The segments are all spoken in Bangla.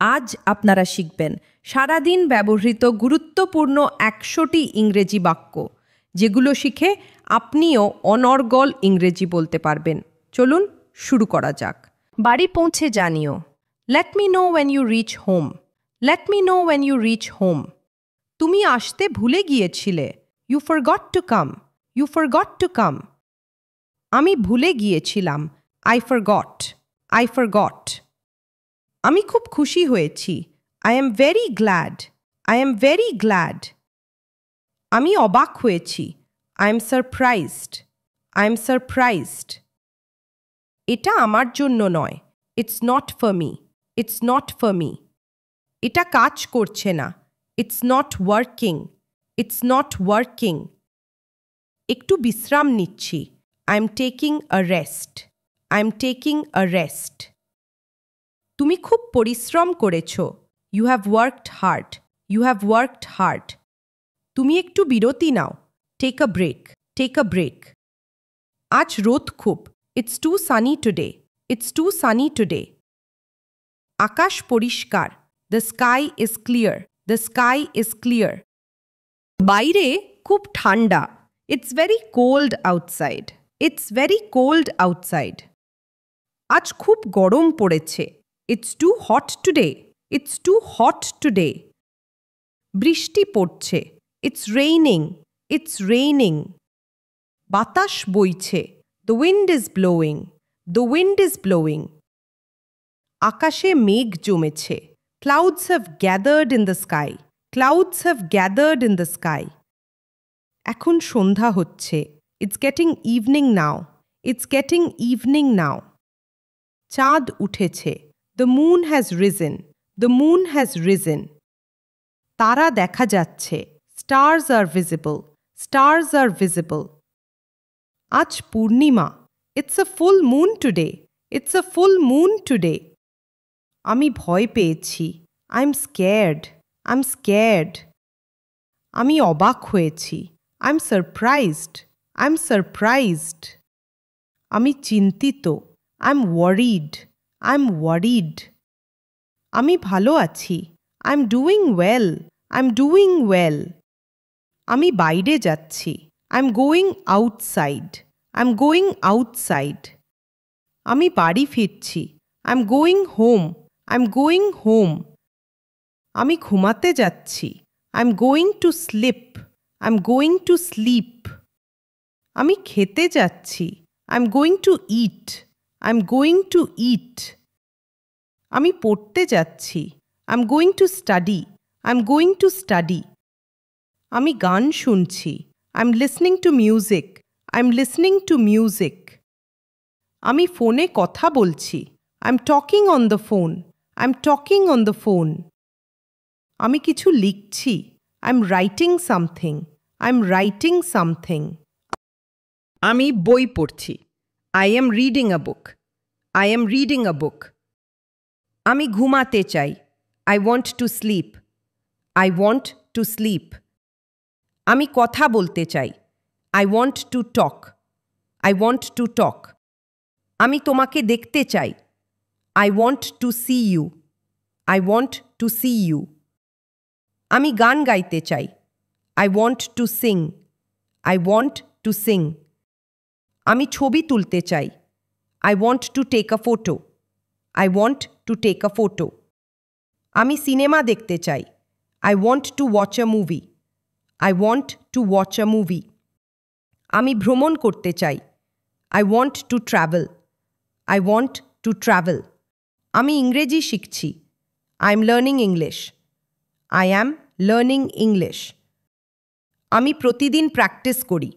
আজ আপনারা শিখবেন সারাদিন ব্যবহৃত গুরুত্বপূর্ণ ১০০টি ইংরেজি বাক্য, যেগুলো শিখে আপনিও অনর্গল ইংরেজি বলতে পারবেন। চলুন শুরু করা যাক। বাড়ি পৌঁছে জানিও। Let me know when you reach home. Let me know when you reach home. তুমি আসতে ভুলে গিয়েছিলে। You forgot to come. You forgot to come. আমি ভুলে গিয়েছিলাম। I forgot. I forgot. আমি খুব খুশি হয়েছি। I am very glad. I am very glad. আমি অবাক হয়েছি। I am surprised. I am surprised. এটা আমার জন্য নয়। It's not for me. It's not for me. এটা কাজ করছে না। It's not working. It's not working. একটু বিশ্রাম নিচ্ছি। I am taking a rest. I am taking a rest. তুমি খুব পরিশ্রম করেছ। You have worked hard. You have worked hard. তুমি একটু বিরতি নাও। Take a break. Take a break. আজ রোদ খুব। It's too sunny today. It's too sunny today. আকাশ পরিষ্কার। The sky is clear. The sky is clear. বাইরে খুব ঠান্ডা। It's very cold outside. It's very cold outside. আজ খুব গরম পড়েছে। It's too hot today. It's too hot today. বৃষ্টি পড়ছে। It's raining. It's raining. বাতাস বইছে। The wind is blowing. The wind is blowing. আকাশে মেঘ জমেছে। Clouds have gathered in the sky. Clouds have gathered in the sky. এখন সন্ধ্যা হচ্ছে। It's getting evening now. It's getting evening now. চাঁদ উঠেছে। The moon has risen. The moon has reason. তারা দেখা যাচ্ছে। Stars are visible. Stars are visible. আজ পূর্ণিমা। It's a full moon today. It's a full moon today. আমি ভয় পেয়েছি। I am scared. I am scared. আমি অবাক হয়েছি। I am surprised. I am surprised. আমি চিন্তিত। I am worried. I am worried. আমি ভালো আছি। I am doing well. I am doing well. আমি বাইরে যাচ্ছি। I am going outside. I am going outside. আমি বাড়ি ফিরছি। I am going home. I am going home. আমি ঘুমাতে যাচ্ছি। I am going to sleep. I am going to sleep. আমি খেতে যাচ্ছি। I am going to eat. I am going to eat. আমি পড়তে যাচ্ছি। I am going to study. I am going to study. আমি গান শুনছি। I am listening to music. I am listening to music. আমি ফোনে কথা বলছি। I am talking on the phone. I am talking on the phone. আমি কিছু লিখছি। I am writing something. I am writing something. আমি বই পড়ছি। I am reading a book. I am reading a book. আমি ঘুমাতে চাই। I want to sleep. I want to sleep. আমি কথা বলতে চাই। I want to talk. I want to talk. আমি তোমাকে দেখতে চাই। I want to see you. I want to see you. আমি গান গাইতে চাই। I want to sing. I want to sing. আমি ছবি তুলতে চাই। I want to take a photo. I want to take a photo. আমি সিনেমা দেখতে চাই। I want to watch a movie. I want to watch a movie. আমি ভ্রমণ করতে চাই। I want to travel. I want to travel. আমি ইংরেজি শিখছি। I am learning English. I am learning English. আমি প্রতিদিন প্র্যাকটিস করি।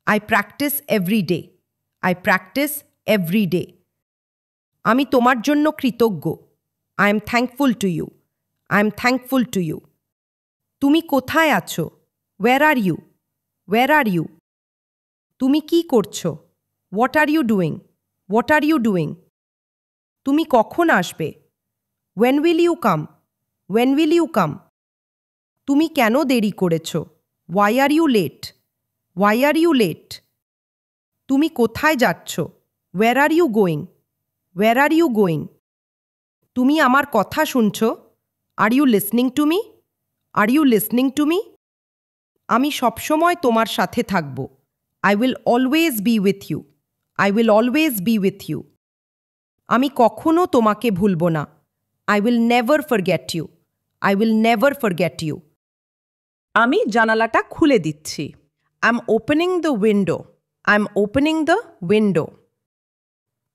I practice every day. I practice every day. আমি তোমার জন্য কৃতজ্ঞ। I am thankful to you. I am thankful to you. তুমি কোথায় আছো? Where are you? Where are you? তুমি কি করছো? What are you doing? What are you doing? তুমি কখন আসবে? When will you come? When will you come? তুমি কেন দেরি করেছ? Why are you late? Why are you late? তুমি কোথায় যাচ্ছ? Wire are you going? Where are you going? তুমি আমার কথা শুনছো? Are you listening to me? Are you listening to me? আমি সবসময় তোমার সাথে থাকব। I will always be with you. I will always be with you. আমি কখনো তোমাকে ভুলব না। I will never forget you. I will never forget you. আমি জানালাটা খুলে দিচ্ছি। I am opening the window. I am opening the window.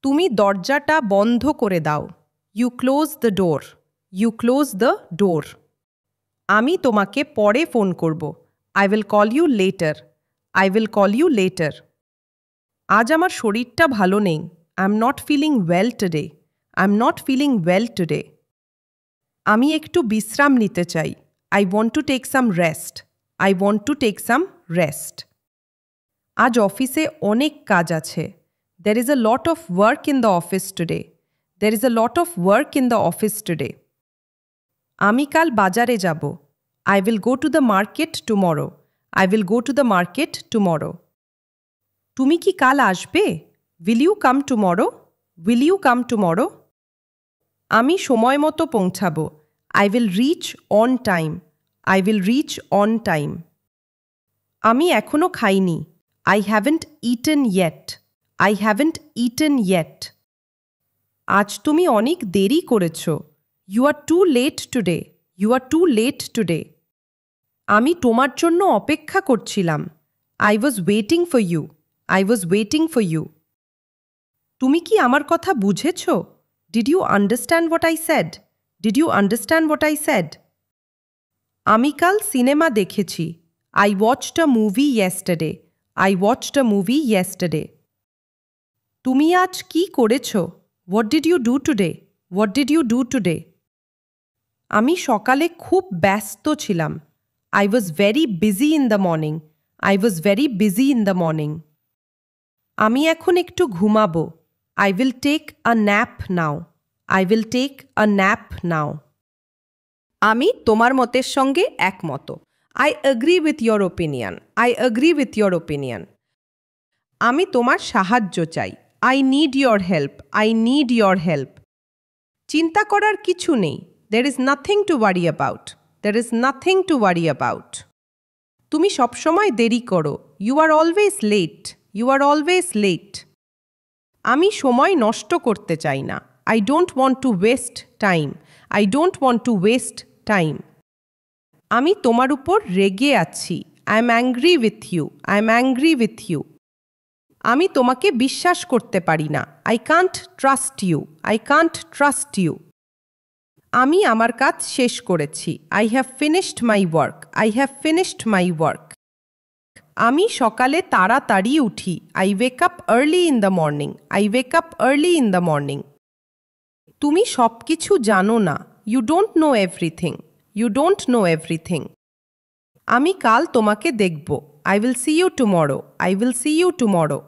তুমি দরজাটা বন্ধ করে দাও। You close the door. You close the door. আমি তোমাকে পরে ফোন করব। I will call you later. I will call you later. আজ আমার শরীরটা ভালো নেই। I am not feeling well today. I am not feeling well today. আমি একটু বিশ্রাম নিতে চাই। I want to take some rest. I want to take some rest. আজ অফিসে অনেক কাজ আছে। There is a lot of work in the office today. There is a lot of work in the office today. আমি কাল বাজারে যাব। I will go to the market tomorrow. I will go to the market tomorrow. তুমি কি কাল আসবে? Will you come tomorrow? Will you come tomorrow? আমি সময় মতো পৌঁছাবো। I will reach on time. I will reach on time. আমি এখনো খাইনি। I haven't eaten yet. I haven't eaten yet. আজ তুমি অনেক দেরি করেছ। You are too late today. You are too late today. আমি তোমার জন্য অপেক্ষা করছিলাম। I was waiting for you. I was waiting for you. তুমি কি আমার কথা বুঝেছ? Did you understand what I said? Did you understand what I said? আমি কাল সিনেমা দেখেছি। I watched a movie yesterday. I watched a movie yesterday. তুমি আজ কি করেছ? What did you do today? What did you do today? আমি সকালে খুব ব্যস্ত ছিলাম। I was very busy in the morning. I was very busy in the morning. আমি এখন একটু ঘুমাবো। I will take a nap now. I will take a nap now. আমি তোমার মতের সঙ্গে একমত। I agree with your opinion. I agree with your opinion. আমি তোমার সাহায্য চাই। I need your help. I need your help. চিন্তা করার কিছু নেই। দের is nothing to worry about. There is nothing to worry about. তুমি সবসময় দেরি করো। You are always late. You are always late. আমি সময় নষ্ট করতে চাই না। I don't want to waste time. I don't want to waste time. আমি তোমার উপর রেগে আছি। I am angry with you. I am angry with you. আমি তোমাকে বিশ্বাস করতে পারি না। I can't trust you. I can't trust you. আমি আমার কাজ শেষ করেছি। I have finished my work. I have finished my work. আমি সকালে তাড়াতাড়ি উঠি। I wake up early in the morning. I wake up early in the morning. তুমি সব কিছু জানো না। You don't know everything. You don't know everything. আমি কাল তোমাকে দেখব। I will see you tomorrow. I will see you tomorrow.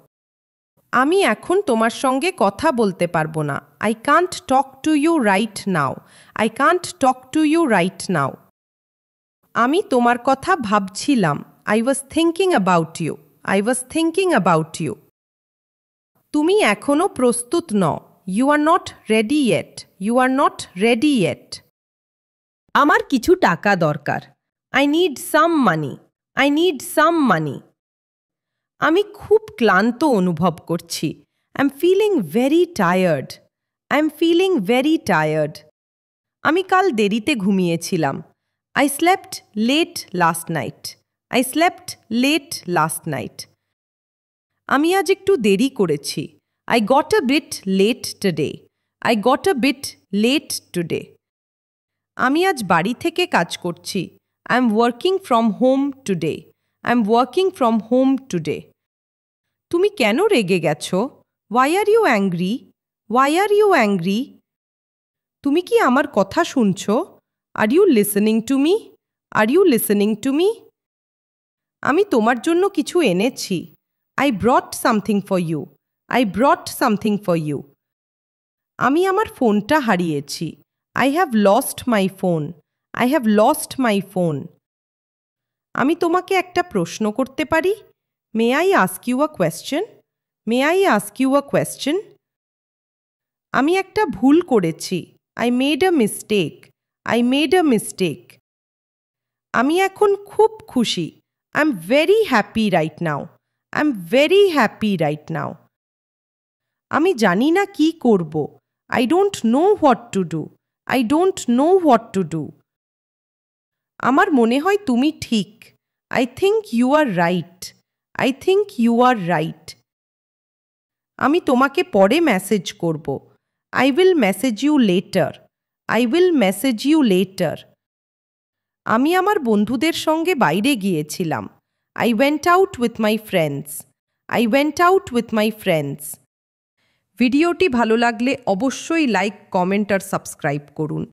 আমি এখন তোমার সঙ্গে কথা বলতে পারবো না। I can't talk to you right now. I can't talk to you right now. আমি তোমার কথা ভাবছিলাম। I was thinking about you. I was thinking about you. তুমি এখনো প্রস্তুত নও। You are not ready yet. You are not ready yet. আমার কিছু টাকা দরকার। I need some money. I need some money. আমি খুব ক্লান্ত অনুভব করছি। I am feeling very tired. I am feeling very tired. আমি কাল দেরিতে ঘুমিয়েছিলাম। I slept late last night. I slept late last night. আমি আজ একটু দেরি করেছি। I got a bit late today. I got a bit late today. আমি আজ বাড়ি থেকে কাজ করছি। I am working from home today. I am working from home today. তুমি কেন রেগে গেছো? Why are you angry? Why are you angry? তুমি কি আমার কথা শুনছো? Are you listening to me? Are you listening to me? আমি তোমার জন্য কিছু এনেছি। I brought something for you. I brought something for you. আমি আমার ফোনটা হারিয়েছি। I have lost my phone. I have lost my phone. আমি তোমাকে একটা প্রশ্ন করতে পারি? May I ask you a question? May I ask you a question? আমি একটা ভুল করেছি। I made a mistake. I made a mistake. আমি এখন খুব খুশি। I'm very happy right now. I'm very happy right now. আমি জানি না কি করব। I don't know what to do. I don't know what to do. আমার মনে হয় তুমি ঠিক। I think you are right. I think you are right. আমি তোমাকে পরে মেসেজ করব। I will message you later. I will message you later. আমি আমার বন্ধুদের সঙ্গে বাইরে গিয়েছিলাম। I went out with my friends. I went out with my friends. ভিডিওটি ভালো লাগলে অবশ্যই লাইক, কমেন্ট আর সাবস্ক্রাইব করুন।